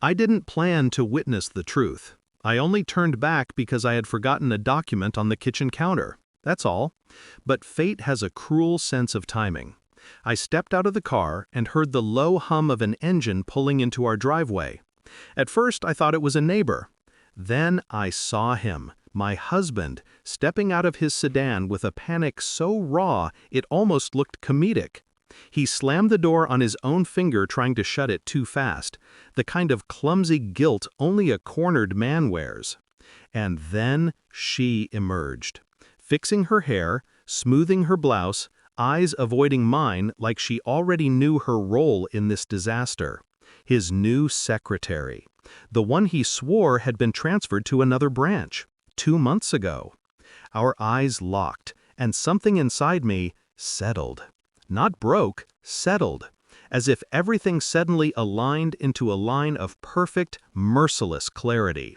I didn't plan to witness the truth. I only turned back because I had forgotten a document on the kitchen counter. That's all. But fate has a cruel sense of timing. I stepped out of the car and heard the low hum of an engine pulling into our driveway. At first, I thought it was a neighbor. Then I saw him, my husband, stepping out of his sedan with a panic so raw it almost looked comedic. He slammed the door on his own finger, trying to shut it too fast, the kind of clumsy guilt only a cornered man wears. And then she emerged, fixing her hair, smoothing her blouse, eyes avoiding mine like she already knew her role in this disaster. His new secretary, the one he swore had been transferred to another branch 2 months ago. Our eyes locked, and something inside me settled. Not broke, settled, as if everything suddenly aligned into a line of perfect, merciless clarity.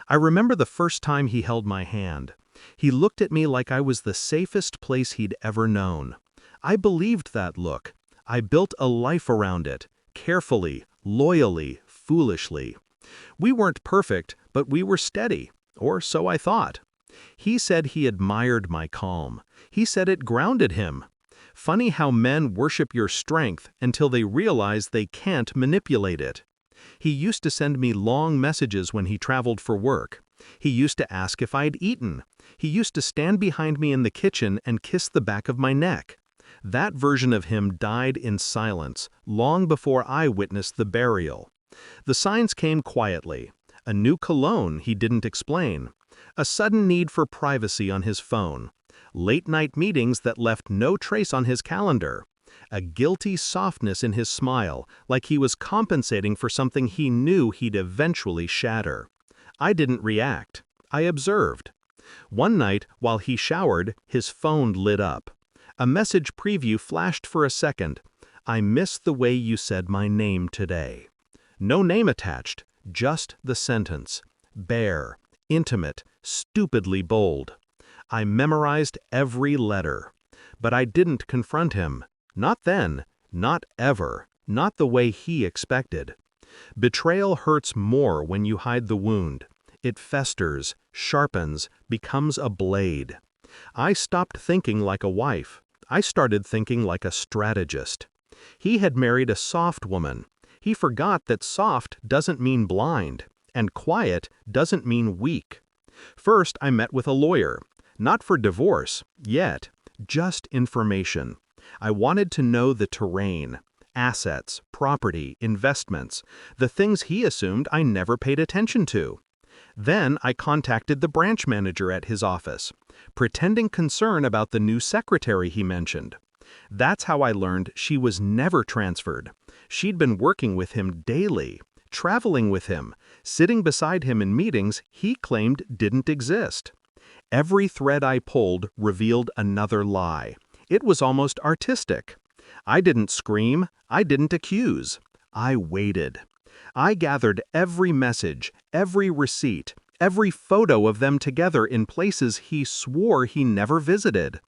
I remember the first time he held my hand. He looked at me like I was the safest place he'd ever known. I believed that look. I built a life around it, carefully, loyally, foolishly. We weren't perfect, but we were steady, or so I thought. He said he admired my calm. He said it grounded him. Funny how men worship your strength until they realize they can't manipulate it. He used to send me long messages when he traveled for work. He used to ask if I'd eaten. He used to stand behind me in the kitchen and kiss the back of my neck. That version of him died in silence, long before I witnessed the burial. The signs came quietly. A new cologne he didn't explain. A sudden need for privacy on his phone. Late-night meetings that left no trace on his calendar. A guilty softness in his smile, like he was compensating for something he knew he'd eventually shatter. I didn't react. I observed. One night, while he showered, his phone lit up. A message preview flashed for a second. "I miss the way you said my name today." No name attached, just the sentence. Bare, intimate, stupidly bold. I memorized every letter. But I didn't confront him. Not then, not ever, not the way he expected. Betrayal hurts more when you hide the wound. It festers, sharpens, becomes a blade. I stopped thinking like a wife. I started thinking like a strategist. He had married a soft woman. He forgot that soft doesn't mean blind, and quiet doesn't mean weak. First, I met with a lawyer. Not for divorce, yet, just information. I wanted to know the terrain, assets, property, investments, the things he assumed I never paid attention to. Then I contacted the branch manager at his office, pretending concern about the new secretary he mentioned. That's how I learned she was never transferred. She'd been working with him daily, traveling with him, sitting beside him in meetings he claimed didn't exist. Every thread I pulled revealed another lie. It was almost artistic. I didn't scream. I didn't accuse. I waited. I gathered every message, every receipt, every photo of them together in places he swore he never visited.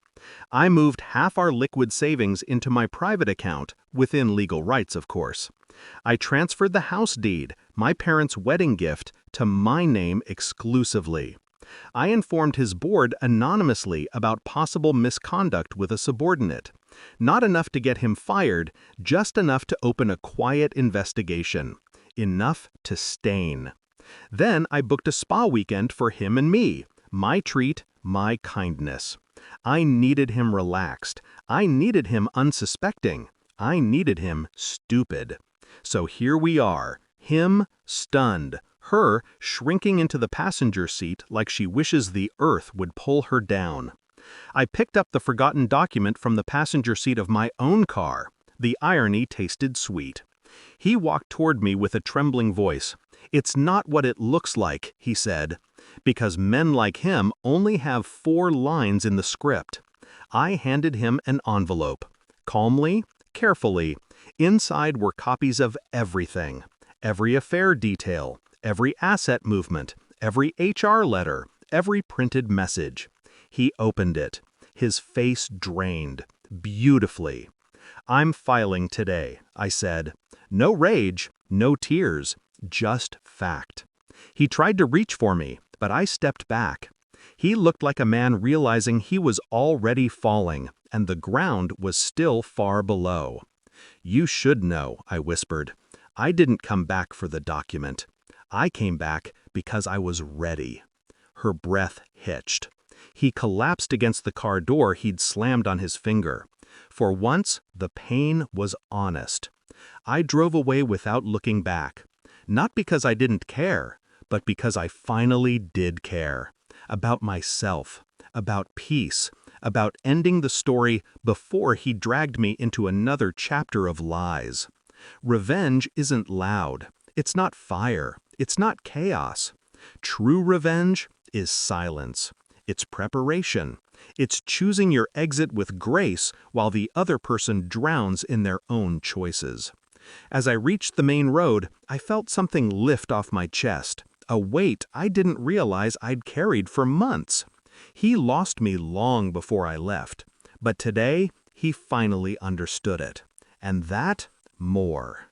I moved half our liquid savings into my private account, within legal rights, of course. I transferred the house deed, my parents' wedding gift, to my name exclusively. I informed his board anonymously about possible misconduct with a subordinate. Not enough to get him fired, just enough to open a quiet investigation. Enough to stain. Then I booked a spa weekend for him and me. My treat, my kindness. I needed him relaxed. I needed him unsuspecting. I needed him stupid. So here we are, him stunned, her shrinking into the passenger seat like she wishes the earth would pull her down. I picked up the forgotten document from the passenger seat of my own car. The irony tasted sweet. He walked toward me with a trembling voice. "It's not what it looks like," he said, because men like him only have 4 lines in the script. I handed him an envelope. Calmly, carefully, inside were copies of everything. Every affair detail, every asset movement, every HR letter, every printed message. He opened it. His face drained. Beautifully. "I'm filing today," I said. No rage, no tears, just fact. He tried to reach for me, but I stepped back. He looked like a man realizing he was already falling, and the ground was still far below. "You should know," I whispered. "I didn't come back for the document. I came back because I was ready." Her breath hitched. He collapsed against the car door he'd slammed on his finger. For once, the pain was honest. I drove away without looking back. Not because I didn't care, but because I finally did care. About myself, about peace, about ending the story before he dragged me into another chapter of lies. Revenge isn't loud. It's not fire. It's not chaos. True revenge is silence. It's preparation. It's choosing your exit with grace while the other person drowns in their own choices. As I reached the main road, I felt something lift off my chest, a weight I didn't realize I'd carried for months. He lost me long before I left, but today he finally understood it. And that, more.